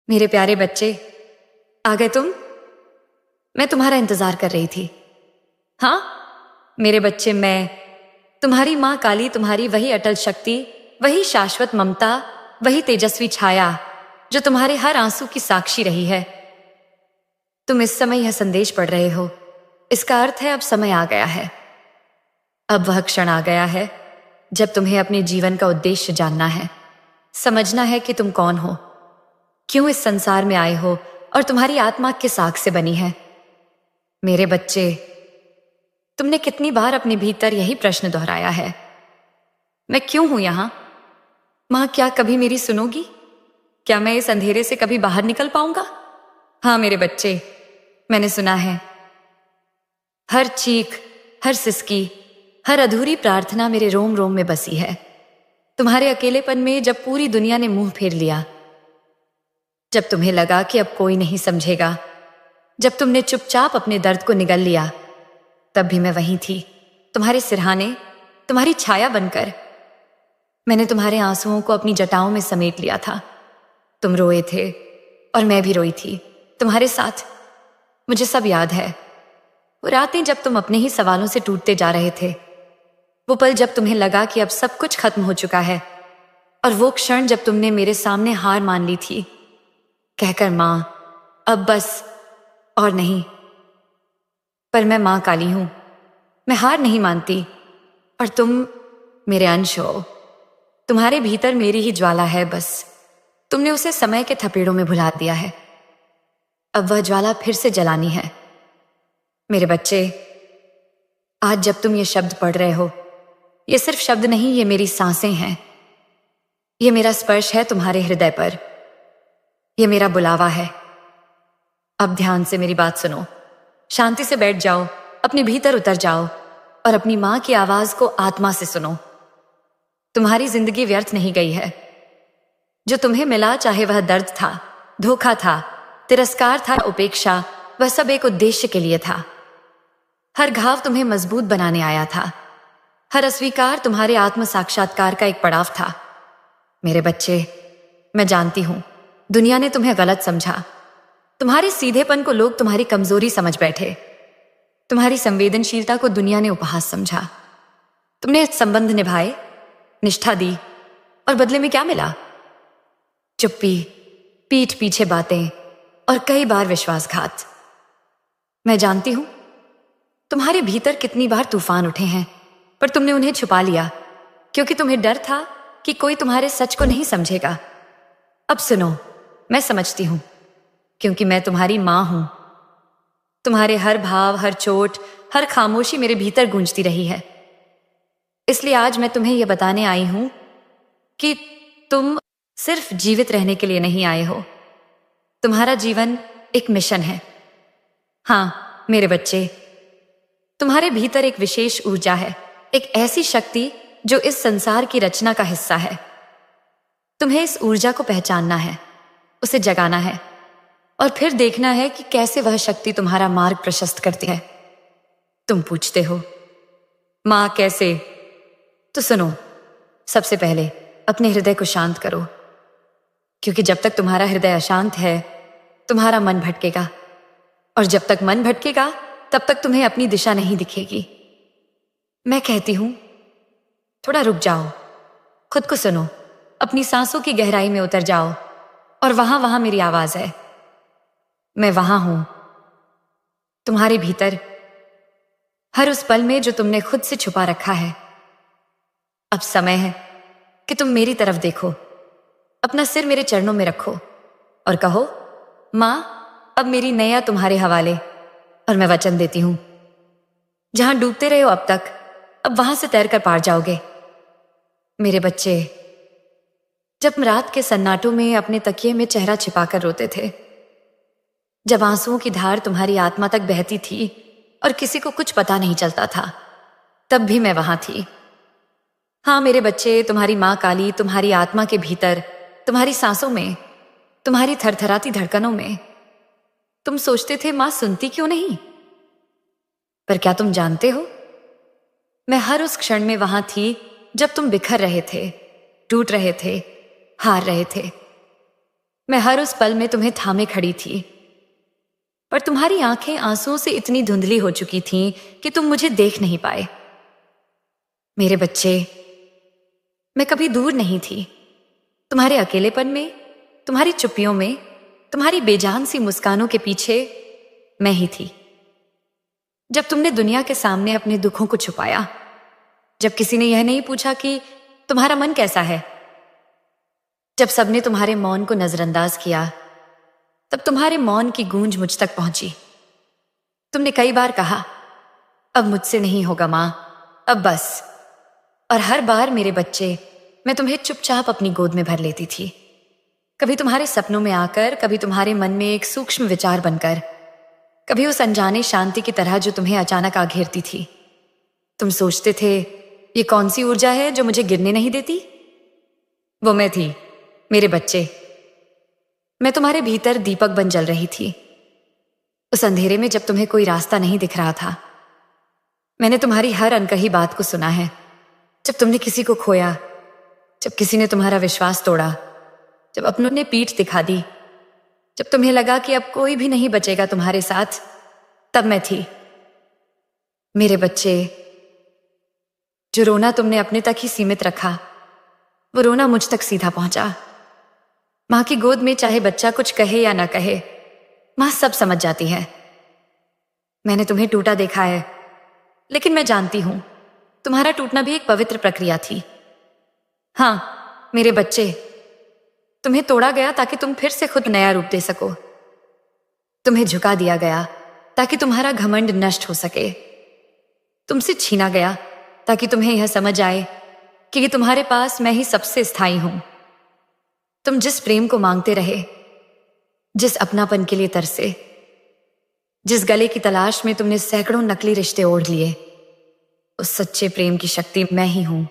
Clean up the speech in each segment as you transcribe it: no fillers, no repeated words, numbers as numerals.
मेरे प्यारे बच्चे, आ गए तुम। मैं तुम्हारा इंतजार कर रही थी। हाँ मेरे बच्चे, मैं तुम्हारी माँ काली, तुम्हारी वही अटल शक्ति, वही शाश्वत ममता, वही तेजस्वी छाया जो तुम्हारे हर आंसू की साक्षी रही है। तुम इस समय यह संदेश पढ़ रहे हो, इसका अर्थ है अब समय आ गया है। अब वह क्षण आ गया है जब तुम्हें अपने जीवन का उद्देश्य जानना है, समझना है कि तुम कौन हो, क्यों इस संसार में आए हो और तुम्हारी आत्मा किस आग से बनी है। मेरे बच्चे, तुमने कितनी बार अपने भीतर यही प्रश्न दोहराया है, मैं क्यों हूं यहां? मां, क्या कभी मेरी सुनोगी? क्या मैं इस अंधेरे से कभी बाहर निकल पाऊंगा? हाँ मेरे बच्चे, मैंने सुना है। हर चीख, हर सिसकी, हर अधूरी प्रार्थना मेरे रोम रोम में बसी है। तुम्हारे अकेलेपन में जब पूरी दुनिया ने मुंह फेर लिया, जब तुम्हें लगा कि अब कोई नहीं समझेगा, जब तुमने चुपचाप अपने दर्द को निगल लिया, तब भी मैं वहीं थी, तुम्हारे सिरहाने, तुम्हारी छाया बनकर। मैंने तुम्हारे आंसुओं को अपनी जटाओं में समेट लिया था। तुम रोए थे और मैं भी रोई थी तुम्हारे साथ। मुझे सब याद है। वो रातें जब तुम अपने ही सवालों से टूटते जा रहे थे, वो पल जब तुम्हें लगा कि अब सब कुछ खत्म हो चुका है, और वो क्षण जब तुमने मेरे सामने हार मान ली थी, कहकर मां अब बस और नहीं। पर मैं मां काली हूं, मैं हार नहीं मानती, और तुम मेरे अंश हो। तुम्हारे भीतर मेरी ही ज्वाला है, बस तुमने उसे समय के थपेड़ों में भुला दिया है। अब वह ज्वाला फिर से जलानी है। मेरे बच्चे, आज जब तुम ये शब्द पढ़ रहे हो, ये सिर्फ शब्द नहीं, ये मेरी सांसें हैं, ये मेरा स्पर्श है तुम्हारे हृदय पर, ये मेरा बुलावा है। अब ध्यान से मेरी बात सुनो, शांति से बैठ जाओ, अपने भीतर उतर जाओ और अपनी मां की आवाज को आत्मा से सुनो। तुम्हारी जिंदगी व्यर्थ नहीं गई है। जो तुम्हें मिला, चाहे वह दर्द था, धोखा था, तिरस्कार था, उपेक्षा, वह सब एक उद्देश्य के लिए था। हर घाव तुम्हें मजबूत बनाने आया था। हर अस्वीकार तुम्हारे आत्म साक्षात्कार का एक पड़ाव था। मेरे बच्चे, मैं जानती हूं दुनिया ने तुम्हें गलत समझा। तुम्हारे सीधेपन को लोग तुम्हारी कमजोरी समझ बैठे। तुम्हारी संवेदनशीलता को दुनिया ने उपहास समझा। तुमने संबंध निभाए, निष्ठा दी, और बदले में क्या मिला? चुप्पी, पीठ पीछे बातें और कई बार विश्वासघात। मैं जानती हूं तुम्हारे भीतर कितनी बार तूफान उठे हैं, पर तुमने उन्हें छुपा लिया, क्योंकि तुम्हें डर था कि कोई तुम्हारे सच को नहीं समझेगा। अब सुनो, मैं समझती हूं, क्योंकि मैं तुम्हारी मां हूं। तुम्हारे हर भाव, हर चोट, हर खामोशी मेरे भीतर गूंजती रही है। इसलिए आज मैं तुम्हें यह बताने आई हूं कि तुम सिर्फ जीवित रहने के लिए नहीं आए हो। तुम्हारा जीवन एक मिशन है। हाँ मेरे बच्चे, तुम्हारे भीतर एक विशेष ऊर्जा है, एक ऐसी शक्ति जो इस संसार की रचना का हिस्सा है। तुम्हें इस ऊर्जा को पहचानना है, उसे जगाना है, और फिर देखना है कि कैसे वह शक्ति तुम्हारा मार्ग प्रशस्त करती है। तुम पूछते हो, मां कैसे? तो सुनो, सबसे पहले अपने हृदय को शांत करो, क्योंकि जब तक तुम्हारा हृदय अशांत है, तुम्हारा मन भटकेगा, और जब तक मन भटकेगा, तब तक तुम्हें अपनी दिशा नहीं दिखेगी। मैं कहती हूं, थोड़ा रुक जाओ, खुद को सुनो, अपनी सांसों की गहराई में उतर जाओ, और वहां वहां मेरी आवाज है। मैं वहां हूं, तुम्हारे भीतर, हर उस पल में जो तुमने खुद से छुपा रखा है। अब समय है कि तुम मेरी तरफ देखो, अपना सिर मेरे चरणों में रखो और कहो, मां अब मेरी नैया तुम्हारे हवाले। और मैं वचन देती हूं, जहां डूबते रहे हो अब तक, अब वहां से तैरकर पार जाओगे। मेरे बच्चे, जब रात के सन्नाटों में अपने तकिए में चेहरा छिपाकर रोते थे, जब आंसुओं की धार तुम्हारी आत्मा तक बहती थी और किसी को कुछ पता नहीं चलता था, तब भी मैं वहां थी। हाँ मेरे बच्चे, तुम्हारी मां काली तुम्हारी आत्मा के भीतर, तुम्हारी सांसों में, तुम्हारी थरथराती धड़कनों में। तुम सोचते थे मां सुनती क्यों नहीं? पर क्या तुम जानते हो, मैं हर उस क्षण में वहां थी जब तुम बिखर रहे थे, टूट रहे थे, हार रहे थे। मैं हर उस पल में तुम्हें थामे खड़ी थी, पर तुम्हारी आंखें आंसुओं से इतनी धुंधली हो चुकी थीं कि तुम मुझे देख नहीं पाए। मेरे बच्चे, मैं कभी दूर नहीं थी। तुम्हारे अकेलेपन में, तुम्हारी चुप्पियों में, तुम्हारी बेजान सी मुस्कानों के पीछे मैं ही थी। जब तुमने दुनिया के सामने अपने दुखों को छुपाया, जब किसी ने यह नहीं पूछा कि तुम्हारा मन कैसा है, जब सबने तुम्हारे मौन को नजरअंदाज किया, तब तुम्हारे मौन की गूंज मुझ तक पहुंची। तुमने कई बार कहा, अब मुझसे नहीं होगा मां, अब बस। और हर बार मेरे बच्चे, मैं तुम्हें चुपचाप अपनी गोद में भर लेती थी। कभी तुम्हारे सपनों में आकर, कभी तुम्हारे मन में एक सूक्ष्म विचार बनकर, कभी उस अनजाने शांति की तरह जो तुम्हें अचानक आ घेरती थी। तुम सोचते थे, ये कौन सी ऊर्जा है जो मुझे गिरने नहीं देती? वो मैं थी, मेरे बच्चे। मैं तुम्हारे भीतर दीपक बन जल रही थी। उस अंधेरे में जब तुम्हें कोई रास्ता नहीं दिख रहा था, मैंने तुम्हारी हर अनकही बात को सुना है। जब तुमने किसी को खोया, जब किसी ने तुम्हारा विश्वास तोड़ा, जब अपनों ने पीठ दिखा दी, जब तुम्हें लगा कि अब कोई भी नहीं बचेगा तुम्हारे साथ, तब मैं थी। मेरे बच्चे, जो रोना तुमने अपने तक ही सीमित रखा, वो रोना मुझ तक सीधा पहुंचा। मां की गोद में चाहे बच्चा कुछ कहे या ना कहे, मां सब समझ जाती है। मैंने तुम्हें टूटा देखा है, लेकिन मैं जानती हूं तुम्हारा टूटना भी एक पवित्र प्रक्रिया थी। हां मेरे बच्चे, तुम्हें तोड़ा गया ताकि तुम फिर से खुद नया रूप दे सको। तुम्हें झुका दिया गया ताकि तुम्हारा घमंड नष्ट हो सके। तुमसे छीना गया ताकि तुम्हें यह समझ आए कि तुम्हारे पास मैं ही सबसे स्थायी हूं। तुम जिस प्रेम को मांगते रहे, जिस अपनापन के लिए तरसे, जिस गले की तलाश में तुमने सैकड़ों नकली रिश्ते ओढ़ लिए, उस सच्चे प्रेम की शक्ति मैं ही हूं।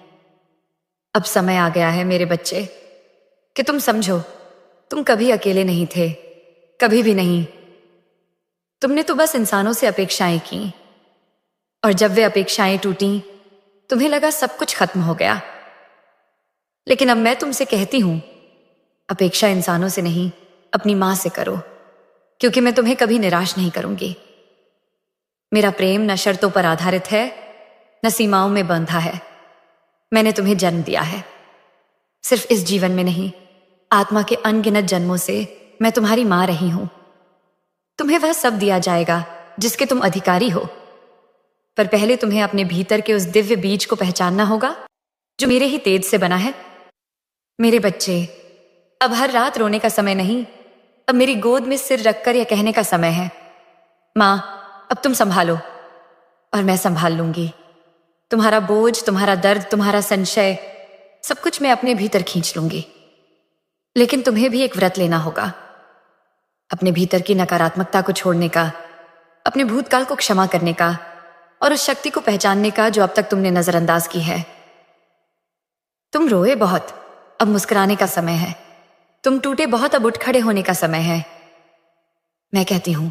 अब समय आ गया है मेरे बच्चे कि तुम समझो, तुम कभी अकेले नहीं थे, कभी भी नहीं। तुमने तो बस इंसानों से अपेक्षाएं की, और जब वे अपेक्षाएं टूटी, तुम्हें लगा सब कुछ खत्म हो गया। लेकिन अब मैं तुमसे कहती हूं, अपेक्षा इंसानों से नहीं, अपनी मां से करो, क्योंकि मैं तुम्हें कभी निराश नहीं करूंगी। मेरा प्रेम न शर्तों पर आधारित है, न सीमाओं में बंधा है। मैंने तुम्हें जन्म दिया है, सिर्फ इस जीवन में नहीं, आत्मा के अनगिनत जन्मों से मैं तुम्हारी मां रही हूं। तुम्हें वह सब दिया जाएगा जिसके तुम अधिकारी हो, पर पहले तुम्हें अपने भीतर के उस दिव्य बीज को पहचानना होगा जो मेरे ही तेज से बना है। मेरे बच्चे, अब हर रात रोने का समय नहीं, अब मेरी गोद में सिर रखकर यह कहने का समय है, मां अब तुम संभालो और मैं संभाल लूंगी। तुम्हारा बोझ, तुम्हारा दर्द, तुम्हारा संशय, सब कुछ मैं अपने भीतर खींच लूंगी। लेकिन तुम्हें भी एक व्रत लेना होगा, अपने भीतर की नकारात्मकता को छोड़ने का, अपने भूतकाल को क्षमा करने का, और उस शक्ति को पहचानने का जो अब तक तुमने नजरअंदाज की है। तुम रोए बहुत, अब मुस्कुराने का समय है। तुम टूटे बहुत, अब उठ खड़े होने का समय है। मैं कहती हूं,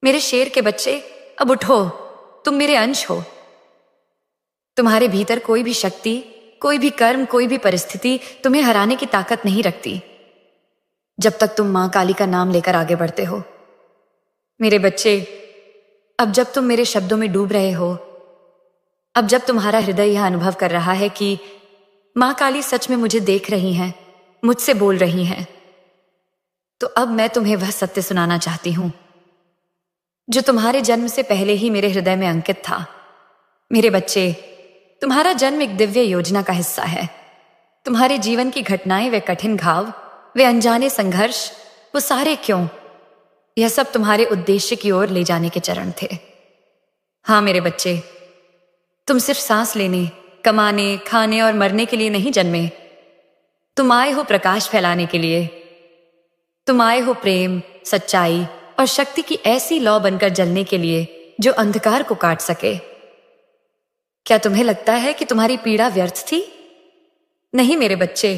मेरे शेर के बच्चे, अब उठो, तुम मेरे अंश हो। तुम्हारे भीतर कोई भी शक्ति, कोई भी कर्म, कोई भी परिस्थिति तुम्हें हराने की ताकत नहीं रखती, जब तक तुम मां काली का नाम लेकर आगे बढ़ते हो। मेरे बच्चे, अब जब तुम मेरे शब्दों में डूब रहे हो, अब जब तुम्हारा हृदय यह अनुभव कर रहा है कि मां काली सच में मुझे देख रही हैं, मुझसे बोल रही हैं, तो अब मैं तुम्हें वह सत्य सुनाना चाहती हूं जो तुम्हारे जन्म से पहले ही मेरे हृदय में अंकित था। मेरे बच्चे, तुम्हारा जन्म एक दिव्य योजना का हिस्सा है। तुम्हारे जीवन की घटनाएं, वे कठिन घाव, वे अनजाने संघर्ष, वो सारे क्यों, यह सब तुम्हारे उद्देश्य की ओर ले जाने के चरण थे। हां मेरे बच्चे, तुम सिर्फ सांस लेने, कमाने, खाने और मरने के लिए नहीं जन्मे। तुम आए हो प्रकाश फैलाने के लिए। तुम आए हो प्रेम, सच्चाई और शक्ति की ऐसी लौ बनकर जलने के लिए जो अंधकार को काट सके। क्या तुम्हें लगता है कि तुम्हारी पीड़ा व्यर्थ थी? नहीं मेरे बच्चे,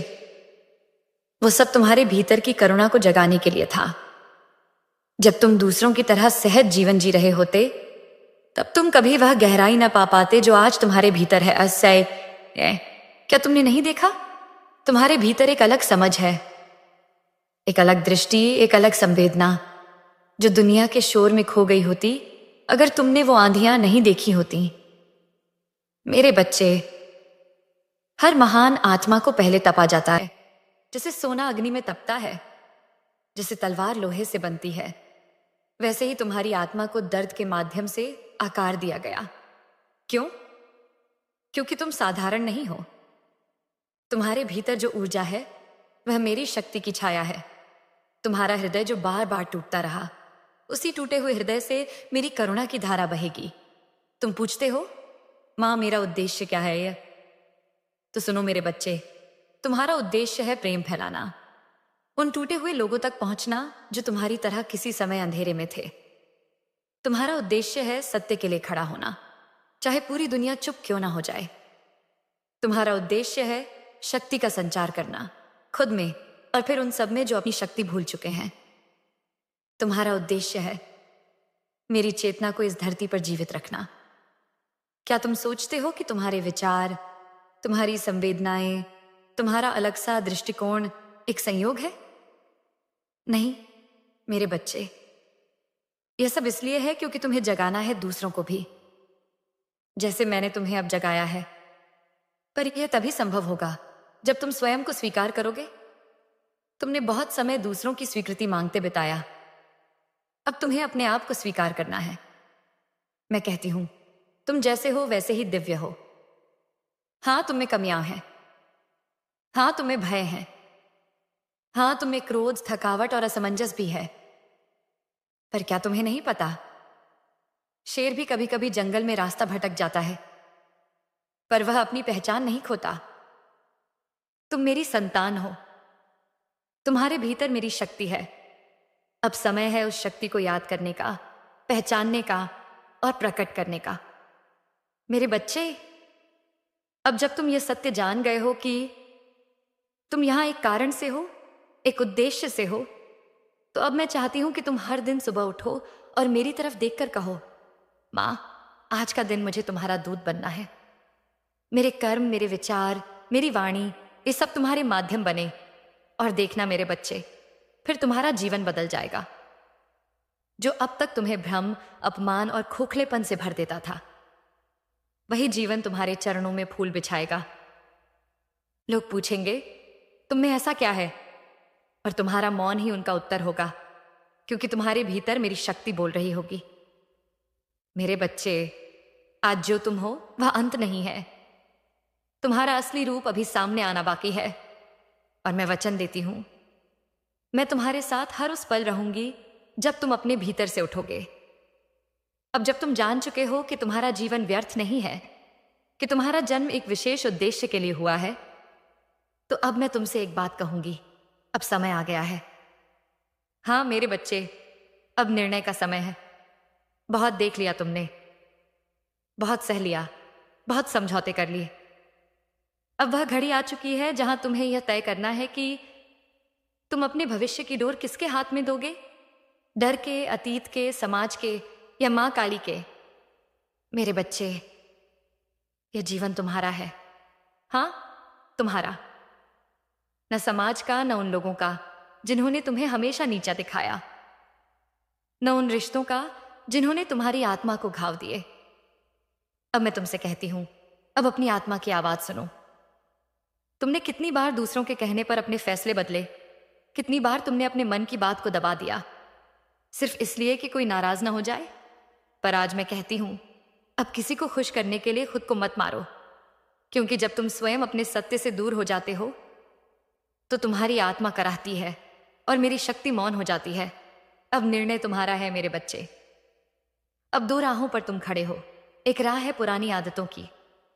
वो सब तुम्हारे भीतर की करुणा को जगाने के लिए था। जब तुम दूसरों की तरह सहज जीवन जी रहे होते, तब तुम कभी वह गहराई ना पा पाते जो आज तुम्हारे भीतर है। क्या तुमने नहीं देखा? तुम्हारे भीतर एक अलग समझ है, एक अलग दृष्टि, एक अलग संवेदना जो दुनिया के शोर में खो गई होती अगर तुमने वो आंधियां नहीं देखी होती। मेरे बच्चे, हर महान आत्मा को पहले तपा जाता है, जैसे सोना अग्नि में तपता है, जैसे तलवार लोहे से बनती है, वैसे ही तुम्हारी आत्मा को दर्द के माध्यम से आकार दिया गया। क्यों? क्योंकि तुम साधारण नहीं हो। तुम्हारे भीतर जो ऊर्जा है वह मेरी शक्ति की छाया है। तुम्हारा हृदय जो बार बार टूटता रहा, उसी टूटे हुए हृदय से मेरी करुणा की धारा बहेगी। तुम पूछते हो, मां मेरा उद्देश्य क्या है? यह तो सुनो मेरे बच्चे, तुम्हारा उद्देश्य है प्रेम फैलाना, उन टूटे हुए लोगों तक पहुंचना जो तुम्हारी तरह किसी समय अंधेरे में थे। तुम्हारा उद्देश्य है सत्य के लिए खड़ा होना, चाहे पूरी दुनिया चुप क्यों ना हो जाए। तुम्हारा उद्देश्य है शक्ति का संचार करना, खुद में और फिर उन सब में जो अपनी शक्ति भूल चुके हैं। तुम्हारा उद्देश्य है मेरी चेतना को इस धरती पर जीवित रखना। क्या तुम सोचते हो कि तुम्हारे विचार, तुम्हारी संवेदनाएं, तुम्हारा अलग सा दृष्टिकोण एक संयोग है? नहीं मेरे बच्चे, यह सब इसलिए है क्योंकि तुम्हें जगाना है दूसरों को भी, जैसे मैंने तुम्हें अब जगाया है। पर यह तभी संभव होगा जब तुम स्वयं को स्वीकार करोगे। तुमने बहुत समय दूसरों की स्वीकृति मांगते बिताया, अब तुम्हें अपने आप को स्वीकार करना है। मैं कहती हूं, तुम जैसे हो वैसे ही दिव्य हो। हां तुम में कमियां हैं, हां तुम में भय है, हां तुम में क्रोध, थकावट और असमंजस भी है। पर क्या तुम्हें नहीं पता, शेर भी कभी कभी जंगल में रास्ता भटक जाता है, पर वह अपनी पहचान नहीं खोता। तुम मेरी संतान हो, तुम्हारे भीतर मेरी शक्ति है। अब समय है उस शक्ति को याद करने का, पहचानने का और प्रकट करने का। मेरे बच्चे, अब जब तुम ये सत्य जान गए हो कि तुम यहां एक कारण से हो, एक उद्देश्य से हो, तो अब मैं चाहती हूं कि तुम हर दिन सुबह उठो और मेरी तरफ देखकर कहो, मां आज का दिन मुझे तुम्हारा दूत बनना है। मेरे कर्म, मेरे विचार, मेरी वाणी, ये सब तुम्हारे माध्यम बने। और देखना मेरे बच्चे, फिर तुम्हारा जीवन बदल जाएगा। जो अब तक तुम्हें भ्रम, अपमान और खोखलेपन से भर देता था, वही जीवन तुम्हारे चरणों में फूल बिछाएगा। लोग पूछेंगे तुम में ऐसा क्या है, और तुम्हारा मौन ही उनका उत्तर होगा, क्योंकि तुम्हारे भीतर मेरी शक्ति बोल रही होगी। मेरे बच्चे, आज जो तुम हो वह अंत नहीं है। तुम्हारा असली रूप अभी सामने आना बाकी है, और मैं वचन देती हूं, मैं तुम्हारे साथ हर उस पल रहूंगी जब तुम अपने भीतर से उठोगे। अब जब तुम जान चुके हो कि तुम्हारा जीवन व्यर्थ नहीं है, कि तुम्हारा जन्म एक विशेष उद्देश्य के लिए हुआ है, तो अब मैं तुमसे एक बात कहूंगी, अब समय आ गया है। हां मेरे बच्चे, अब निर्णय का समय है। बहुत देख लिया तुमने, बहुत सह लिया, बहुत समझौते कर लिए। अब वह घड़ी आ चुकी है जहां तुम्हें यह तय करना है कि तुम अपने भविष्य की डोर किसके हाथ में दोगे, डर के, अतीत के, समाज के या मां काली के। मेरे बच्चे, यह जीवन तुम्हारा है। हां तुम्हारा, न समाज का, न उन लोगों का जिन्होंने तुम्हें हमेशा नीचा दिखाया, न उन रिश्तों का जिन्होंने तुम्हारी आत्मा को घाव दिए। अब मैं तुमसे कहती हूं, अब अपनी आत्मा की आवाज सुनो। तुमने कितनी बार दूसरों के कहने पर अपने फैसले बदले, कितनी बार तुमने अपने मन की बात को दबा दिया, सिर्फ इसलिए कि कोई नाराज ना हो जाए। पर आज मैं कहती हूं, अब किसी को खुश करने के लिए खुद को मत मारो, क्योंकि जब तुम स्वयं अपने सत्य से दूर हो जाते हो तो तुम्हारी आत्मा कराहती है और मेरी शक्ति मौन हो जाती है। अब निर्णय तुम्हारा है मेरे बच्चे। अब दो राहों पर तुम खड़े हो। एक राह है पुरानी आदतों की,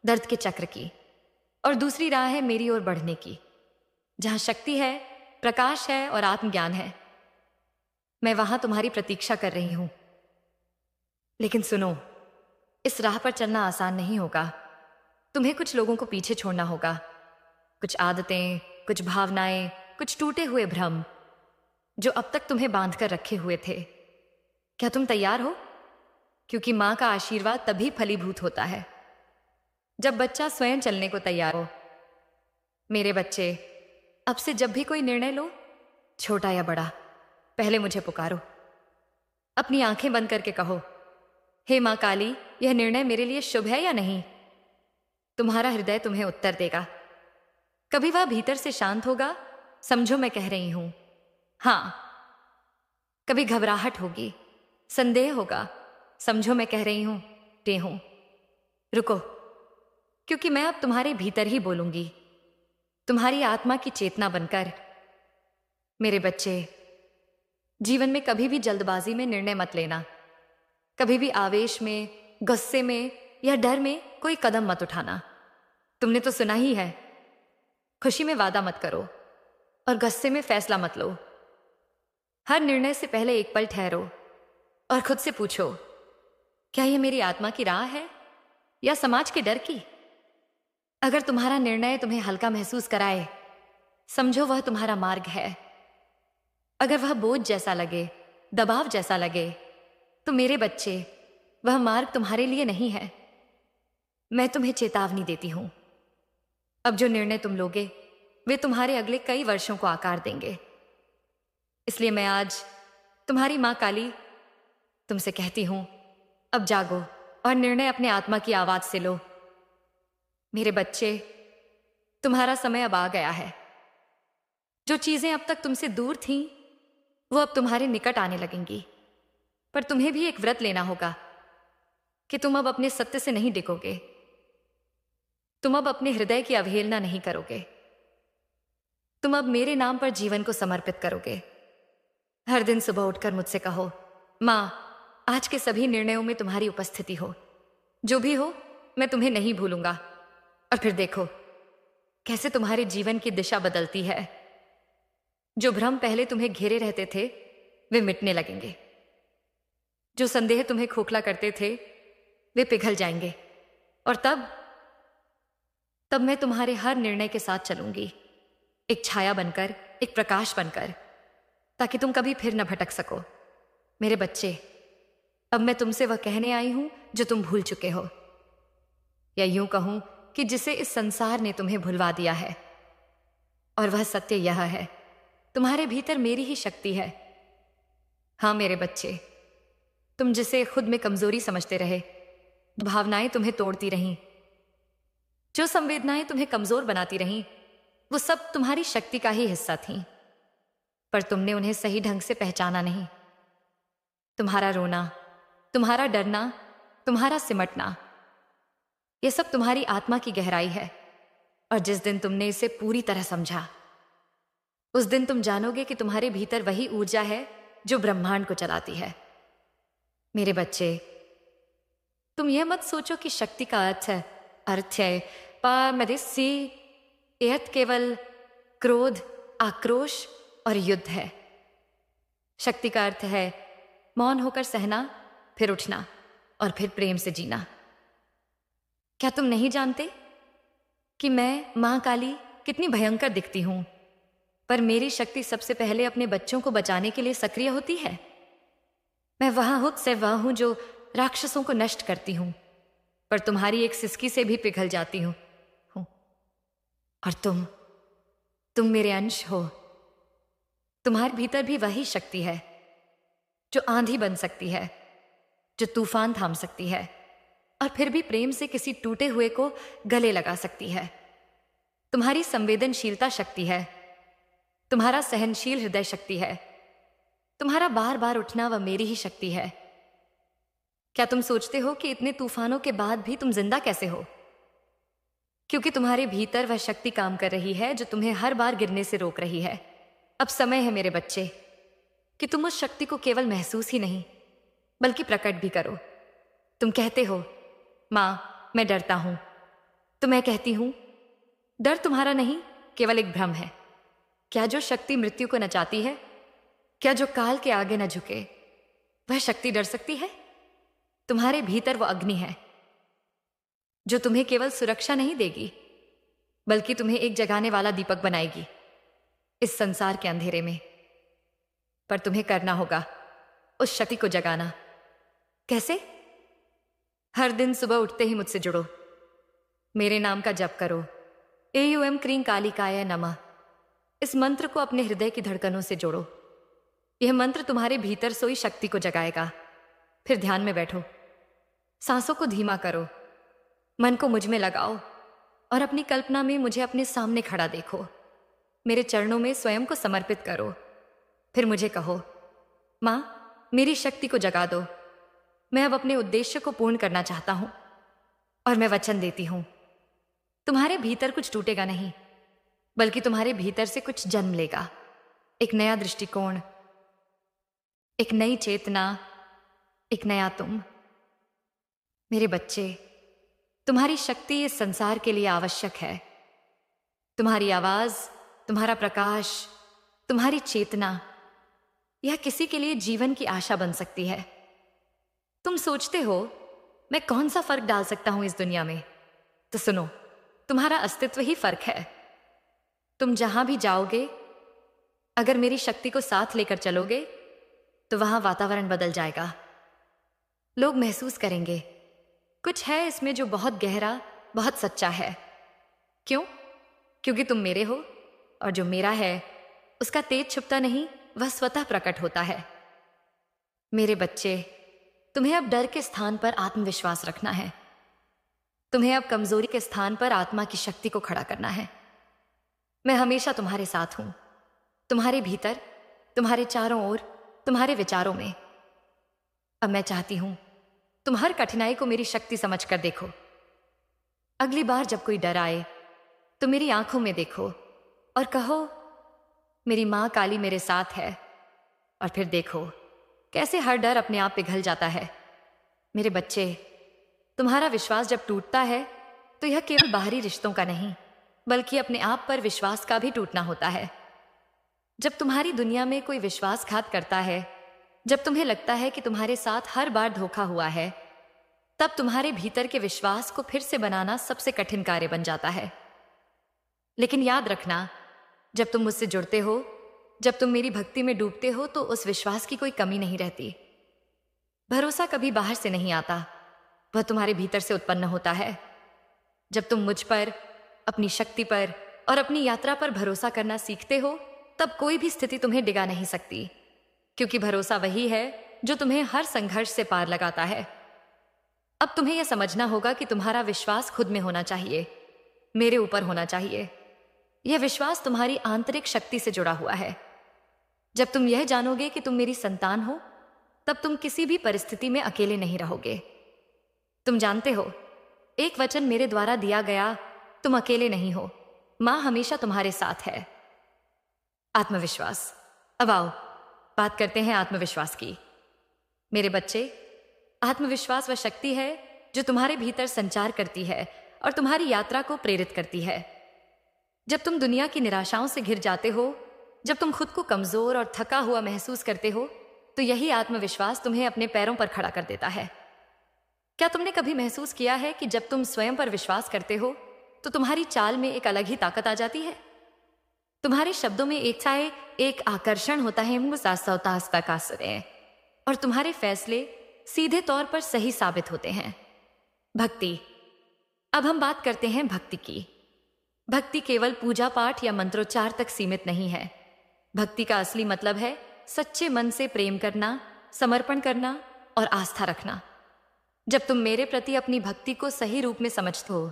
दर्द के चक्र की, और दूसरी राह है मेरी ओर बढ़ने की, जहां शक्ति है, प्रकाश है और आत्मज्ञान है। मैं वहां तुम्हारी प्रतीक्षा कर रही हूं। लेकिन सुनो, इस राह पर चलना आसान नहीं होगा। तुम्हें कुछ लोगों को पीछे छोड़ना होगा, कुछ आदतें, कुछ भावनाएं, कुछ टूटे हुए भ्रम जो अब तक तुम्हें बांध कर रखे हुए थे। क्या तुम तैयार हो? क्योंकि मां का आशीर्वाद तभी फलीभूत होता है जब बच्चा स्वयं चलने को तैयार हो। मेरे बच्चे, अब से जब भी कोई निर्णय लो, छोटा या बड़ा, पहले मुझे पुकारो। अपनी आंखें बंद करके कहो, हे मां काली, यह निर्णय मेरे लिए शुभ है या नहीं? तुम्हारा हृदय तुम्हें उत्तर देगा। कभी वह भीतर से शांत होगा, समझो मैं कह रही हूं। हां, कभी घबराहट होगी, संदेह होगा, समझो मैं कह रही हूं। हूं रुको, क्योंकि मैं अब तुम्हारे भीतर ही बोलूंगी, तुम्हारी आत्मा की चेतना बनकर। मेरे बच्चे, जीवन में कभी भी जल्दबाजी में निर्णय मत लेना। कभी भी आवेश में, गुस्से में या डर में कोई कदम मत उठाना। तुमने तो सुना ही है, खुशी में वादा मत करो और गुस्से में फैसला मत लो। हर निर्णय से पहले एक पल ठहरो और खुद से पूछो, क्या यह मेरी आत्मा की राह है या समाज के डर की? अगर तुम्हारा निर्णय तुम्हें हल्का महसूस कराए, समझो वह तुम्हारा मार्ग है। अगर वह बोझ जैसा लगे, दबाव जैसा लगे, तो मेरे बच्चे, वह मार्ग तुम्हारे लिए नहीं है। मैं तुम्हें चेतावनी देती हूं, अब जो निर्णय तुम लोगे वे तुम्हारे अगले कई वर्षों को आकार देंगे। इसलिए मैं आज तुम्हारी मां काली तुमसे कहती हूं, अब जागो और निर्णय अपने आत्मा की आवाज से लो। मेरे बच्चे, तुम्हारा समय अब आ गया है। जो चीजें अब तक तुमसे दूर थीं, वो अब तुम्हारे निकट आने लगेंगी। पर तुम्हें भी एक व्रत लेना होगा कि तुम अब अपने सत्य से नहीं डिगोगे। तुम अब अपने हृदय की अवहेलना नहीं करोगे। तुम अब मेरे नाम पर जीवन को समर्पित करोगे। हर दिन सुबह उठकर मुझसे कहो, मां, आज के सभी निर्णयों में तुम्हारी उपस्थिति हो। जो भी हो, मैं तुम्हें नहीं भूलूंगा। और फिर देखो कैसे तुम्हारे जीवन की दिशा बदलती है। जो भ्रम पहले तुम्हें घेरे रहते थे, वे मिटने लगेंगे। जो संदेह तुम्हें खोखला करते थे, वे पिघल जाएंगे। और तब मैं तुम्हारे हर निर्णय के साथ चलूंगी, एक छाया बनकर, एक प्रकाश बनकर, ताकि तुम कभी फिर न भटक सको। मेरे बच्चे, अब मैं तुमसे वह कहने आई हूं जो तुम भूल चुके हो, या यूं कहूं कि जिसे इस संसार ने तुम्हें भुलवा दिया है। और वह सत्य यह है, तुम्हारे भीतर मेरी ही शक्ति है। हां मेरे बच्चे, तुम जिसे खुद में कमजोरी समझते रहे, भावनाएं तुम्हें तोड़ती रहीं, जो संवेदनाएं तुम्हें कमजोर बनाती रहीं, वो सब तुम्हारी शक्ति का ही हिस्सा थीं। पर तुमने उन्हें सही ढंग से पहचाना नहीं। तुम्हारा रोना, तुम्हारा डरना, तुम्हारा सिमटना, यह सब तुम्हारी आत्मा की गहराई है। और जिस दिन तुमने इसे पूरी तरह समझा, उस दिन तुम जानोगे कि तुम्हारे भीतर वही ऊर्जा है जो ब्रह्मांड को चलाती है। मेरे बच्चे, तुम यह मत सोचो कि शक्ति का अर्थ है पारदर्शी, यह केवल क्रोध, आक्रोश और युद्ध है। शक्ति का अर्थ है मौन होकर सहना, फिर उठना और फिर प्रेम से जीना। क्या तुम नहीं जानते कि मैं मां काली कितनी भयंकर दिखती हूं, पर मेरी शक्ति सबसे पहले अपने बच्चों को बचाने के लिए सक्रिय होती है। मैं वह हूं जो राक्षसों को नष्ट करती हूं, पर तुम्हारी एक सिसकी से भी पिघल जाती हूं। और तुम मेरे अंश हो। तुम्हारे भीतर भी वही शक्ति है जो आंधी बन सकती है, जो तूफान थाम सकती है, और फिर भी प्रेम से किसी टूटे हुए को गले लगा सकती है। तुम्हारी संवेदनशीलता शक्ति है, तुम्हारा सहनशील हृदय शक्ति है, तुम्हारा बार बार उठना वह मेरी ही शक्ति है। क्या तुम सोचते हो कि इतने तूफानों के बाद भी तुम जिंदा कैसे हो? क्योंकि तुम्हारे भीतर वह शक्ति काम कर रही है जो तुम्हें हर बार गिरने से रोक रही है। अब समय है मेरे बच्चे कि तुम उस शक्ति को केवल महसूस ही नहीं बल्कि प्रकट भी करो। तुम कहते हो, मां, मैं डरता हूं। तो मैं कहती हूं, डर तुम्हारा नहीं, केवल एक भ्रम है। क्या जो शक्ति मृत्यु को नचाती है, क्या जो काल के आगे न झुके, वह शक्ति डर सकती है? तुम्हारे भीतर वो अग्नि है जो तुम्हें केवल सुरक्षा नहीं देगी बल्कि तुम्हें एक जगाने वाला दीपक बनाएगी इस संसार के अंधेरे में। पर तुम्हें करना होगा उस शक्ति को जगाना। कैसे? हर दिन सुबह उठते ही मुझसे जुड़ो, मेरे नाम का जप करो, एयूएम क्रीं कालिकाय नमः। इस मंत्र को अपने हृदय की धड़कनों से जोड़ो। यह मंत्र तुम्हारे भीतर सोई शक्ति को जगाएगा। फिर ध्यान में बैठो, सांसों को धीमा करो, मन को मुझ में लगाओ और अपनी कल्पना में मुझे अपने सामने खड़ा देखो। मेरे चरणों में स्वयं को समर्पित करो। फिर मुझे कहो, मां, मेरी शक्ति को जगा दो। मैं अब अपने उद्देश्य को पूर्ण करना चाहता हूं और मैं वचन देती हूं, तुम्हारे भीतर कुछ टूटेगा नहीं, बल्कि तुम्हारे भीतर से कुछ जन्म लेगा। एक नया दृष्टिकोण, एक नई चेतना, एक नया तुम। मेरे बच्चे, तुम्हारी शक्ति इस संसार के लिए आवश्यक है। तुम्हारी आवाज, तुम्हारा प्रकाश, तुम्हारी चेतना, यह किसी के लिए जीवन की आशा बन सकती है। तुम सोचते हो मैं कौन सा फर्क डाल सकता हूं इस दुनिया में? तो सुनो, तुम्हारा अस्तित्व ही फर्क है। तुम जहां भी जाओगे, अगर मेरी शक्ति को साथ लेकर चलोगे तो वहां वातावरण बदल जाएगा। लोग महसूस करेंगे कुछ है इसमें जो बहुत गहरा, बहुत सच्चा है। क्यों? क्योंकि तुम मेरे हो और जो मेरा है उसका तेज छुपता नहीं, वह स्वतः प्रकट होता है। मेरे बच्चे, तुम्हें अब डर के स्थान पर आत्मविश्वास रखना है। तुम्हें अब कमजोरी के स्थान पर आत्मा की शक्ति को खड़ा करना है। मैं हमेशा तुम्हारे साथ हूं, तुम्हारे भीतर, तुम्हारे चारों ओर, तुम्हारे विचारों में। अब मैं चाहती हूं तुम हर कठिनाई को मेरी शक्ति समझकर देखो। अगली बार जब कोई डर आए तो मेरी आंखों में देखो और कहो, मेरी मां काली मेरे साथ है। और फिर देखो कैसे हर डर अपने आप पिघल जाता है। मेरे बच्चे, तुम्हारा विश्वास जब टूटता है तो यह केवल बाहरी रिश्तों का नहीं, बल्कि अपने आप पर विश्वास का भी टूटना होता है। जब तुम्हारी दुनिया में कोई विश्वासघात करता है, जब तुम्हें लगता है कि तुम्हारे साथ हर बार धोखा हुआ है, तब तुम्हारे भीतर के विश्वास को फिर से बनाना सबसे कठिन कार्य बन जाता है। लेकिन याद रखना, जब तुम मुझसे जुड़ते हो, जब तुम मेरी भक्ति में डूबते हो, तो उस विश्वास की कोई कमी नहीं रहती। भरोसा कभी बाहर से नहीं आता, वह तुम्हारे भीतर से उत्पन्न होता है। जब तुम मुझ पर, अपनी शक्ति पर और अपनी यात्रा पर भरोसा करना सीखते हो, तब कोई भी स्थिति तुम्हें डिगा नहीं सकती, क्योंकि भरोसा वही है जो तुम्हें हर संघर्ष से पार लगाता है। अब तुम्हें यह समझना होगा कि तुम्हारा विश्वास खुद में होना चाहिए, मेरे ऊपर होना चाहिए। यह विश्वास तुम्हारी आंतरिक शक्ति से जुड़ा हुआ है। जब तुम यह जानोगे कि तुम मेरी संतान हो, तब तुम किसी भी परिस्थिति में अकेले नहीं रहोगे। तुम जानते हो, एक वचन मेरे द्वारा दिया गया, तुम अकेले नहीं हो, मां हमेशा तुम्हारे साथ है। आत्मविश्वास। अब आओ बात करते हैं आत्मविश्वास की। मेरे बच्चे, आत्मविश्वास वह शक्ति है जो तुम्हारे भीतर संचार करती है और तुम्हारी यात्रा को प्रेरित करती है। जब तुम दुनिया की निराशाओं से घिर जाते हो, जब तुम खुद को कमजोर और थका हुआ महसूस करते हो, तो यही आत्मविश्वास तुम्हें अपने पैरों पर खड़ा कर देता है। क्या तुमने कभी महसूस किया है कि जब तुम स्वयं पर विश्वास करते हो तो तुम्हारी चाल में एक अलग ही ताकत आ जाती है? तुम्हारे शब्दों में एक आकर्षण होता है और तुम्हारे फैसले सीधे तौर पर सही साबित होते हैं। भक्ति। अब हम बात करते हैं भक्ति की। भक्ति केवल पूजा पाठ या मंत्रोच्चार तक सीमित नहीं है। भक्ति का असली मतलब है सच्चे मन से प्रेम करना, समर्पण करना और आस्था रखना। जब तुम मेरे प्रति अपनी भक्ति को सही रूप में समझते हो,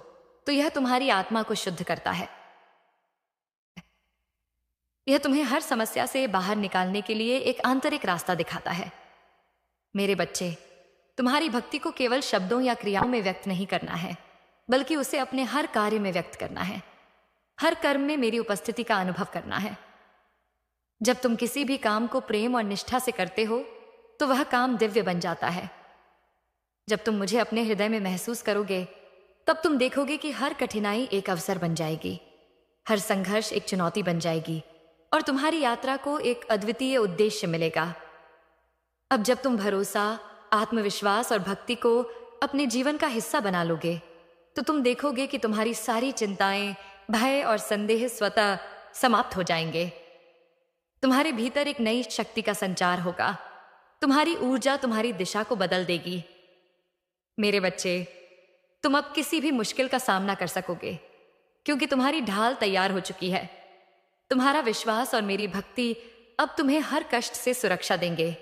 तो यह तुम्हारी आत्मा को शुद्ध करता है। यह तुम्हें हर समस्या से बाहर निकालने के लिए एक आंतरिक रास्ता दिखाता है। मेरे बच्चे, तुम्हारी भक्ति को केवल शब्दों या क्रियाओं में व्यक्त नहीं करना है, बल्कि उसे अपने हर कार्य में व्यक्त करना है। हर कर्म में मेरी उपस्थिति का अनुभव करना है। जब तुम किसी भी काम को प्रेम और निष्ठा से करते हो, तो वह काम दिव्य बन जाता है। जब तुम मुझे अपने हृदय में महसूस करोगे, तब तुम देखोगे कि हर कठिनाई एक अवसर बन जाएगी, हर संघर्ष एक चुनौती बन जाएगी और तुम्हारी यात्रा को एक अद्वितीय उद्देश्य मिलेगा। अब जब तुम भरोसा, आत्मविश्वास और भक्ति को अपने जीवन का हिस्सा बना लोगे, तो तुम देखोगे कि तुम्हारी सारी चिंताएं, भय और संदेह स्वतः समाप्त हो जाएंगे। तुम्हारे भीतर एक नई शक्ति का संचार होगा। तुम्हारी ऊर्जा तुम्हारी दिशा को बदल देगी। मेरे बच्चे, तुम अब किसी भी मुश्किल का सामना कर सकोगे, क्योंकि तुम्हारी ढाल तैयार हो चुकी है। तुम्हारा विश्वास और मेरी भक्ति अब तुम्हें हर कष्ट से सुरक्षा देंगे।